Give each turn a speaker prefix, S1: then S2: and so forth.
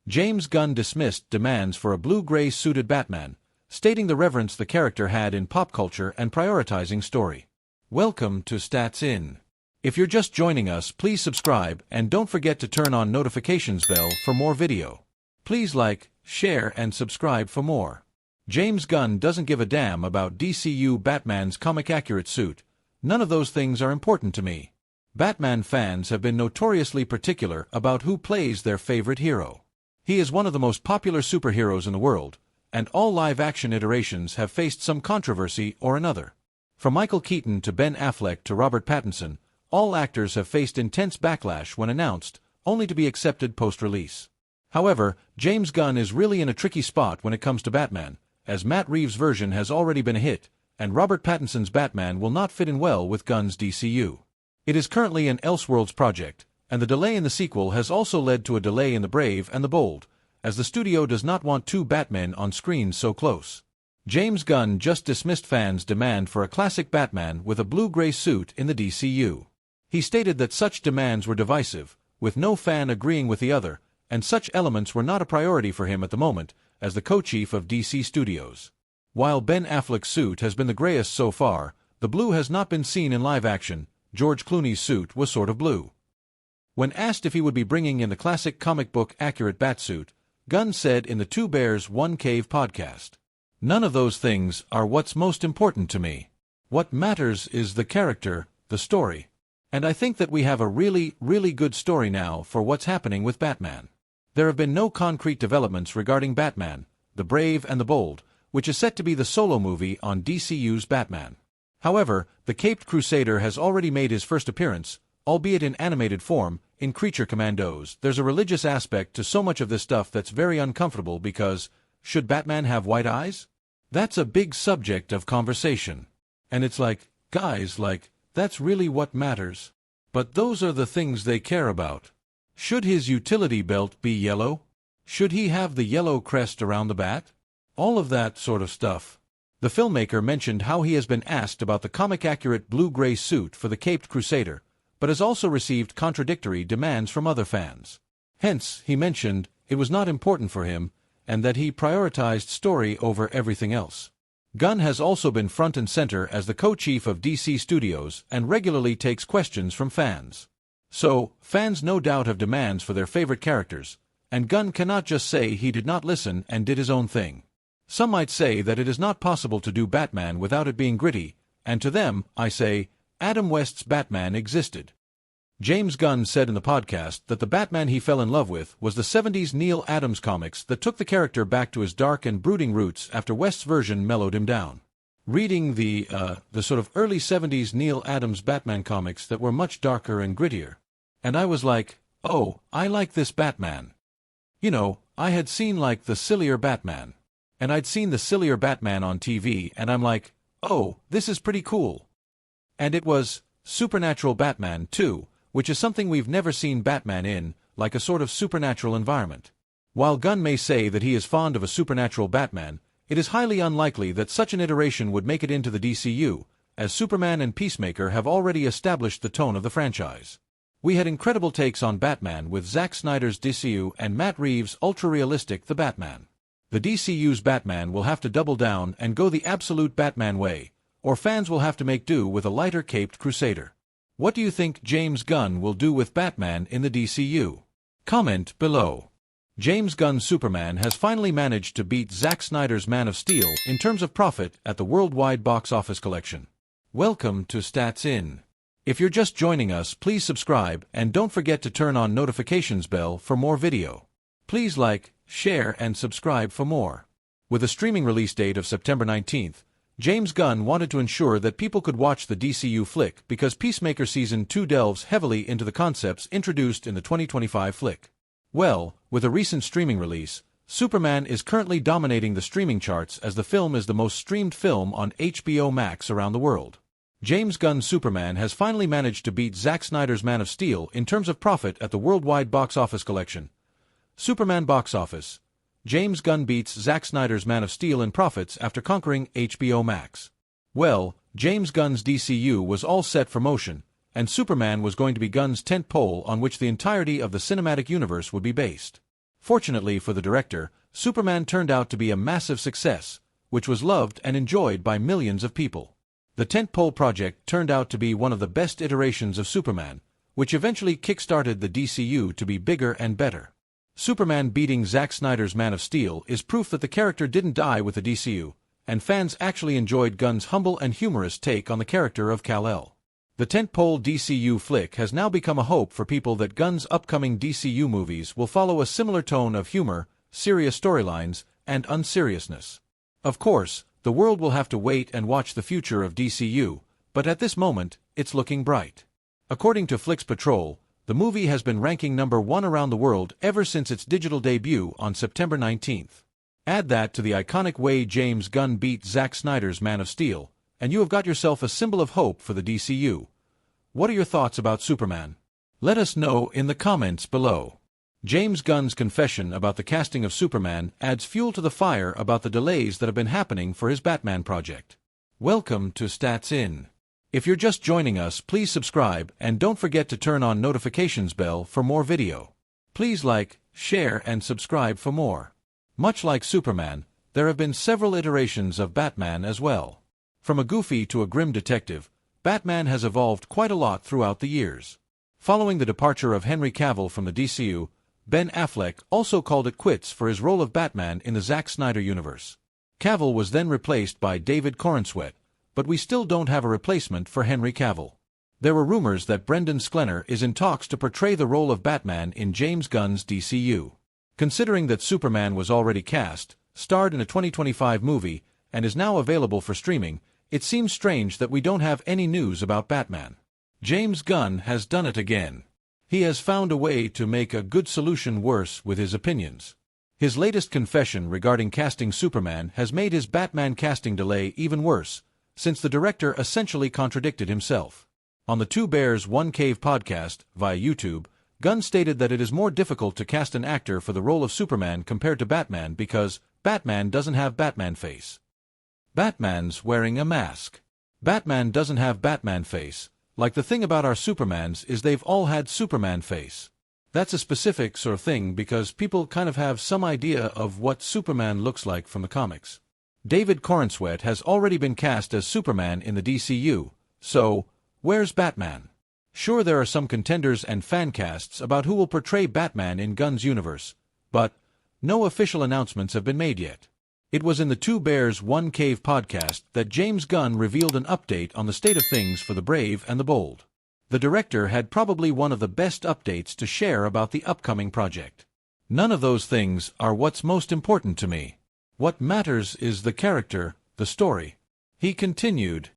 S1: James Gunn dismissed demands for a blue-gray suited Batman, stating the reverence the character had in pop culture and prioritizing story. Welcome to Stats In. If you're just joining us, please subscribe and don't forget to turn on notifications bell for more video. Please like, share and subscribe for more. James Gunn doesn't give a damn about DCU Batman's comic-accurate suit. None of those things are important to me. Batman fans have been notoriously particular about who plays their favorite hero. He is one of the most popular superheroes in the world, and all live-action iterations have faced some controversy or another. From Michael Keaton to Ben Affleck to Robert Pattinson, all actors have faced intense backlash when announced, only to be accepted post-release. However, James Gunn is really in a tricky spot when it comes to Batman, as Matt Reeves' version has already been a hit, and Robert Pattinson's Batman will not fit in well with Gunn's DCU. It is currently an Elseworlds project, and the delay in the sequel has also led to a delay in The Brave and the Bold, as the studio does not want two Batmen on screen so close. James Gunn just dismissed fans' demand for a classic Batman with a blue-gray suit in the DCU. He stated that such demands were divisive, with no fan agreeing with the other, and such elements were not a priority for him at the moment, as the co-chief of DC Studios. While Ben Affleck's suit has been the grayest so far, the blue has not been seen in live action. George Clooney's suit was sort of blue. When asked if he would be bringing in the classic comic book accurate Batsuit, Gunn said in the Two Bears One Cave podcast, "None of those things are what's most important to me. What matters is the character, the story. And I think that we have a really good story now for what's happening with Batman. There have been no concrete developments regarding Batman, the Brave and the Bold, which is set to be the solo movie on DCU's Batman. However, the Caped Crusader has already made his first appearance, albeit in animated form, in Creature Commandos. There's a religious aspect to so much of this stuff that's very uncomfortable because, should Batman have white eyes? That's a big subject of conversation. And it's like, guys, that's really what matters. But those are the things they care about. Should his utility belt be yellow? Should he have the yellow crest around the bat? All of that sort of stuff." The filmmaker mentioned how he has been asked about the comic-accurate blue-gray suit for the Caped Crusader, but has also received contradictory demands from other fans. Hence, he mentioned, it was not important for him, and that he prioritized story over everything else. Gunn has also been front and center as the co-chief of DC Studios and regularly takes questions from fans. So, fans no doubt have demands for their favorite characters, and Gunn cannot just say he did not listen and did his own thing. Some might say that it is not possible to do Batman without it being gritty, and to them, I say, Adam West's Batman existed. James Gunn said in the podcast that the Batman he fell in love with was the 70s Neil Adams comics that took the character back to his dark and brooding roots after West's version mellowed him down. Reading the sort of early 70s Neil Adams Batman comics that were much darker and grittier. And I was like, oh, I like this Batman. You know, I had seen the sillier Batman. And I'd seen the sillier Batman on TV, and I'm like, oh, this is pretty cool. And it was supernatural Batman, too, which is something we've never seen Batman in, like a sort of supernatural environment. While Gunn may say that he is fond of a supernatural Batman, it is highly unlikely that such an iteration would make it into the DCU, as Superman and Peacemaker have already established the tone of the franchise. We had incredible takes on Batman with Zack Snyder's DCU and Matt Reeves' ultra-realistic The Batman. The DCU's Batman will have to double down and go the absolute Batman way, or fans will have to make do with a lighter Caped Crusader. What do you think James Gunn will do with Batman in the DCU? Comment below. James Gunn's Superman has finally managed to beat Zack Snyder's Man of Steel in terms of profit at the worldwide box office collection. Welcome to Stats In. If you're just joining us, please subscribe and don't forget to turn on notifications bell for more video. Please like, share and subscribe for more. With a streaming release date of September 19th, James Gunn wanted to ensure that people could watch the DCU flick because Peacemaker Season 2 delves heavily into the concepts introduced in the 2025 flick. Well, with a recent streaming release, Superman is currently dominating the streaming charts as the film is the most streamed film on HBO Max around the world. James Gunn's Superman has finally managed to beat Zack Snyder's Man of Steel in terms of profit at the worldwide box office collection. Superman box office. James Gunn beats Zack Snyder's Man of Steel in profits after conquering HBO Max. Well, James Gunn's DCU was all set for motion, and Superman was going to be Gunn's tentpole on which the entirety of the cinematic universe would be based. Fortunately for the director, Superman turned out to be a massive success, which was loved and enjoyed by millions of people. The tentpole project turned out to be one of the best iterations of Superman, which eventually kick-started the DCU to be bigger and better. Superman beating Zack Snyder's Man of Steel is proof that the character didn't die with the DCU, and fans actually enjoyed Gunn's humble and humorous take on the character of Kal-El. The tentpole DCU flick has now become a hope for people that Gunn's upcoming DCU movies will follow a similar tone of humor, serious storylines, and unseriousness. Of course, the world will have to wait and watch the future of DCU, but at this moment, it's looking bright. According to Flix Patrol, the movie has been ranking #1 around the world ever since its digital debut on September 19th. Add that to the iconic way James Gunn beat Zack Snyder's Man of Steel, and you have got yourself a symbol of hope for the DCU. What are your thoughts about Superman? Let us know in the comments below. James Gunn's confession about the casting of Superman adds fuel to the fire about the delays that have been happening for his Batman project. Welcome to Stats In. If you're just joining us, please subscribe and don't forget to turn on notifications bell for more video. Please like, share and subscribe for more. Much like Superman, there have been several iterations of Batman as well. From a goofy to a grim detective, Batman has evolved quite a lot throughout the years. Following the departure of Henry Cavill from the DCU, Ben Affleck also called it quits for his role of Batman in the Zack Snyder universe. Cavill was then replaced by David Corenswet, but we still don't have a replacement for Henry Cavill. There were rumors that Brendan Sklenar is in talks to portray the role of Batman in James Gunn's DCU. Considering that Superman was already cast, starred in a 2025 movie, and is now available for streaming, it seems strange that we don't have any news about Batman. James Gunn has done it again. He has found a way to make a good solution worse with his opinions. His latest confession regarding casting Superman has made his Batman casting delay even worse, since the director essentially contradicted himself. On the Two Bears One Cave podcast, via YouTube, Gunn stated that it is more difficult to cast an actor for the role of Superman compared to Batman because Batman doesn't have Batman face. Batman's wearing a mask. Batman doesn't have Batman face. Like the thing about our Supermans is they've all had Superman face. That's a specific sort of thing because people kind of have some idea of what Superman looks like from the comics. David Corenswet has already been cast as Superman in the DCU, so where's Batman? Sure, there are some contenders and fan casts about who will portray Batman in Gunn's universe, but no official announcements have been made yet. It was in the Two Bears One Cave podcast that James Gunn revealed an update on the state of things for the brave and the bold. The director had probably one of the best updates to share about the upcoming project. None of those things are what's most important to me. What matters is the character, the story. He continued,